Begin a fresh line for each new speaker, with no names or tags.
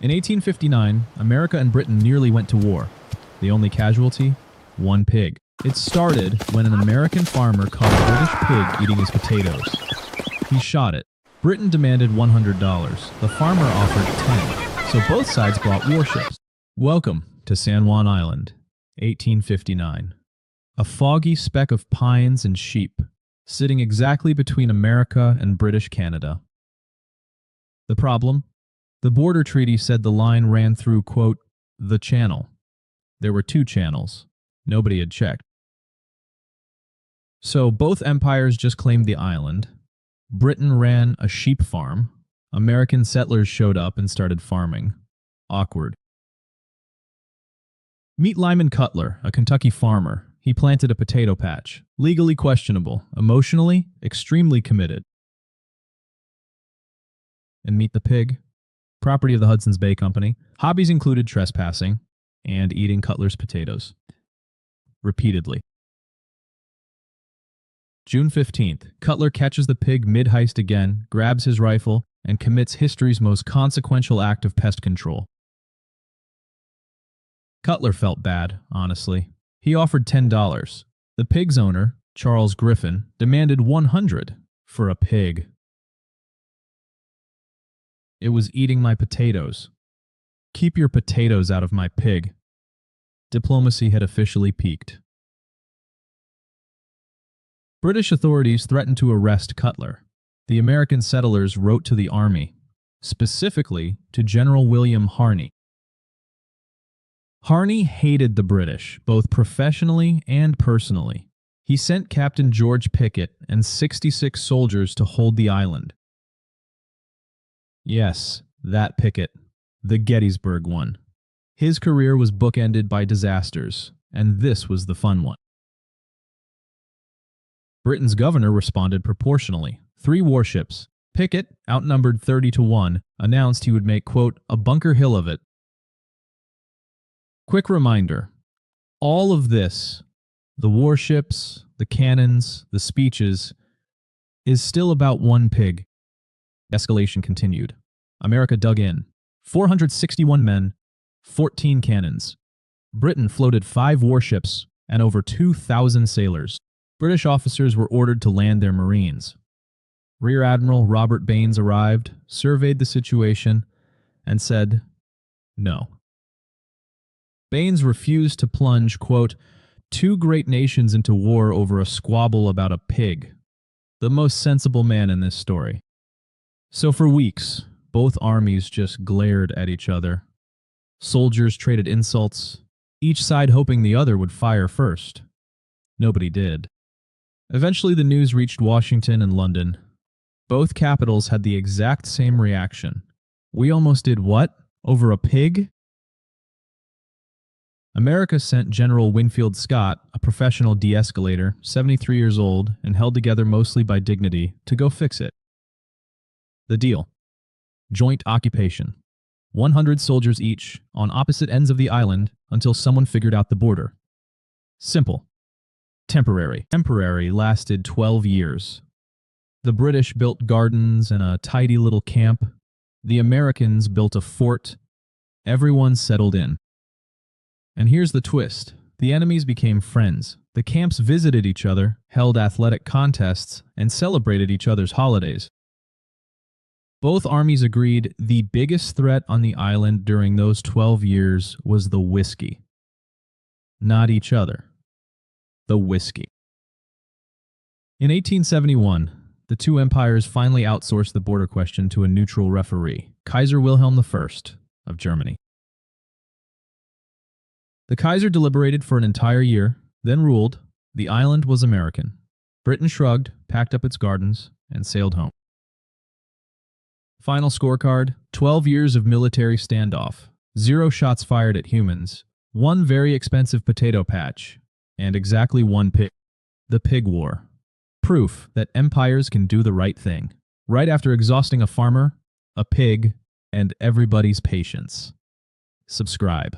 In 1859, America and Britain nearly went to war. The only casualty? One pig. It started when an American farmer caught a British pig eating his potatoes. He shot it. Britain demanded $100. The farmer offered 10, so both sides bought warships. Welcome to San Juan Island, 1859. A foggy speck of pines and sheep, sitting exactly between America and British Canada. The problem? The border treaty said the line ran through, quote, the channel. There were two channels. Nobody had checked. So both empires just claimed the island. Britain ran a sheep farm. American settlers showed up and started farming. Awkward. Meet Lyman Cutler, a Kentucky farmer. He planted a potato patch. Legally questionable. Emotionally, extremely committed. And meet the pig. Property of the Hudson's Bay Company. Hobbies included trespassing and eating Cutler's potatoes. Repeatedly. June 15th, Cutler catches the pig mid-heist again, grabs his rifle, and commits history's most consequential act of pest control. Cutler felt bad, honestly. He offered $10. The pig's owner, Charles Griffin, demanded $100 for a pig. It was eating my potatoes. Keep your potatoes out of my pig. Diplomacy had officially peaked. British authorities threatened to arrest Cutler. The American settlers wrote to the army, specifically to General William Harney. Harney hated the British, both professionally and personally. He sent Captain George Pickett and 66 soldiers to hold the island. Yes, that Pickett, the Gettysburg one. His career was bookended by disasters, and this was the fun one. Britain's governor responded proportionally. 3 warships. Pickett, outnumbered 30-1, announced he would make, quote, a Bunker Hill of it. Quick reminder, all of this, the warships, the cannons, the speeches, is still about one pig. Escalation continued. America dug in. 461 men, 14 cannons. Britain floated 5 warships and over 2,000 sailors. British officers were ordered to land their Marines. Rear Admiral Robert Baines arrived, surveyed the situation, and said, no. Baines refused to plunge, quote, 2 great nations into war over a squabble about a pig. The most sensible man in this story. So for weeks, both armies just glared at each other. Soldiers traded insults, each side hoping the other would fire first. Nobody did. Eventually the news reached Washington and London. Both capitals had the exact same reaction. We almost did what? Over a pig? America sent General Winfield Scott, a professional de-escalator, 73 years old and held together mostly by dignity, to go fix it. The deal. Joint occupation. 100 soldiers each, on opposite ends of the island, until someone figured out the border. Simple. Temporary. Temporary lasted 12 years. The British built gardens and a tidy little camp. The Americans built a fort. Everyone settled in. And here's the twist. The enemies became friends. The camps visited each other, held athletic contests, and celebrated each other's holidays. Both armies agreed the biggest threat on the island during those 12 years was the whiskey. Not each other. The whiskey. In 1871, the two empires finally outsourced the border question to a neutral referee, Kaiser Wilhelm I of Germany. The Kaiser deliberated for an entire year, then ruled the island was American. Britain shrugged, packed up its gardens, and sailed home. Final scorecard, 12 years of military standoff, 0 shots fired at humans, 1 very expensive potato patch, and exactly 1 pig. The Pig War. Proof that empires can do the right thing, right after exhausting a farmer, a pig, and everybody's patience. Subscribe.